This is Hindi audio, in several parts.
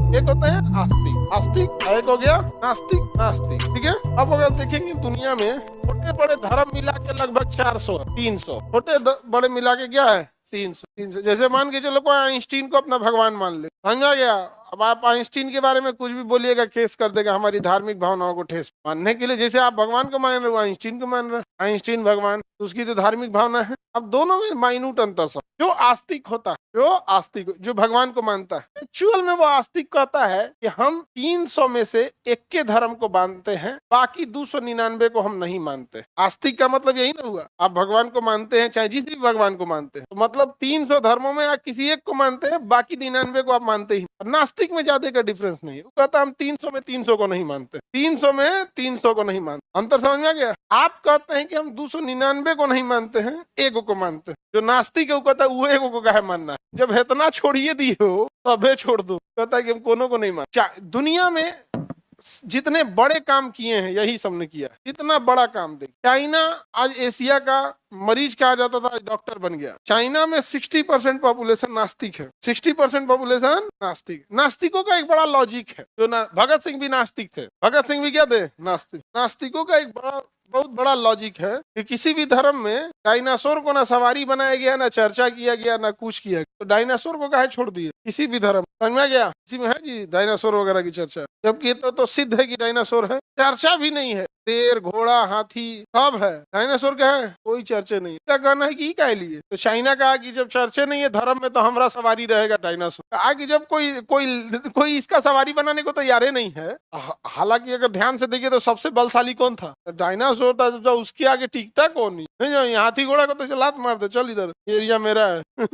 एक होता है आस्तिक, आस्तिक, एक हो गया नास्तिक, नास्तिक। ठीक है, अब अगर देखेंगे दुनिया में छोटे बड़े धर्म मिला के लगभग 400 300 छोटे बड़े मिला के क्या है 300। जैसे मान के चलो कोई आइंस्टीन को अपना भगवान मान ले, समझा गया। अब आप आइंस्टीन के बारे में कुछ भी बोलिएगा केस कर देगा हमारी धार्मिक भावनाओं को ठेस मानने के लिए। जैसे आप भगवान को मान रहे हो आइंस्टीन को मान रहे हो, आइंस्टीन भगवान तो उसकी तो धार्मिक भावना है। अब दोनों में माइन्यूट अंतर सब। जो आस्तिक होता है, जो आस्तिक जो भगवान को मानता है, एक्चुअल में वो आस्तिक कहता है कि हम 300 में से एक के धर्म को मानते हैं, बाकी 299 को हम नहीं मानते। आस्तिक का मतलब यही ना हुआ, आप भगवान को मानते हैं चाहे जिस भी भगवान को मानते हैं, तो मतलब 300 धर्मों में आप किसी एक को मानते हैं, बाकी 99 को आप मानते ही। नास्तिक में ज्यादा का डिफरेंस नहीं है, वो कहता हम 300 में 300 को नहीं मानते, 300 में 300 को नहीं मानते। अंतर समझ में आ गया। आप कहते हैं कि हम 299 को नहीं मानते हैं, एगो को मानते हैं। जो नास्तिक है वो कहता है वो एगो को काहे मानना है, जब इतना छोड़िए दिए हो तो अबे छोड़ दो। कहता है कि हम कोनो को नहीं मान। दुनिया में जितने बड़े काम किए हैं यही सबने किया, इतना बड़ा काम देख। चाइना आज एशिया का मरीज कहा जाता था, आज डॉक्टर बन गया। चाइना में 60% पॉपुलेशन नास्तिक है, 60% पॉपुलेशन नास्तिक। नास्तिकों का एक बड़ा लॉजिक है, जो भगत सिंह भी नास्तिक थे, भगत सिंह भी क्या थे नास्तिक। नास्तिकों का एक बहुत बड़ा लॉजिक है कि किसी भी धर्म में डायनासोर को ना सवारी बनाया गया, ना चर्चा किया गया, ना कुछ किया गया, तो डायनासोर को काहे छोड़ दिए किसी भी धर्म। समझ में गया, किसी में है जी डायनासोर वगैरह की चर्चा, जबकि तो सिद्ध है कि डायनासोर है, चर्चा भी नहीं है। शेर घोड़ा हाथी सब है, डायनासोर क्या है कोई चर्चे नहीं। क्या कहना है कि क्या लिए, तो चाइना कहा कि जब चर्चे नहीं है धर्म में तो हमारा सवारी रहेगा डायनासोर। आगे जब कोई इसका सवारी बनाने को तैयार ही नहीं है। हालांकि अगर ध्यान से देखिए तो सबसे बलशाली कौन था, डायनासोर था। जब उसके आगे टिकता कौन नहीं, हाथी घोड़ा को तो लात मार दे, चल इधर एरिया मेरा है।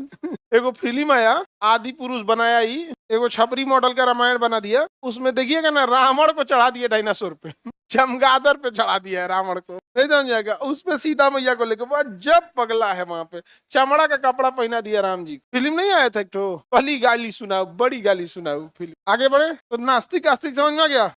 एगो फिल्म आया आदि पुरुष बनाया ही, एगो छपरी मॉडल का रामायण बना दिया, उसमें देखिएगा ना रावण को चढ़ा दिया डायनासोर पे, चमगादड़ पे चढ़ा दिया है रावण को, नहीं समझ जाएगा। उस पे सीता मैया को लेकर वह जब पगला है वहां पे, चमड़ा का कपड़ा पहना दिया राम जी। फिल्म नहीं आया था एक तो, पहली गाली सुनाओ, बड़ी गाली सुनाओ फिल्म। आगे बढ़े तो नास्तिक आस्तिक समझ में आ गया।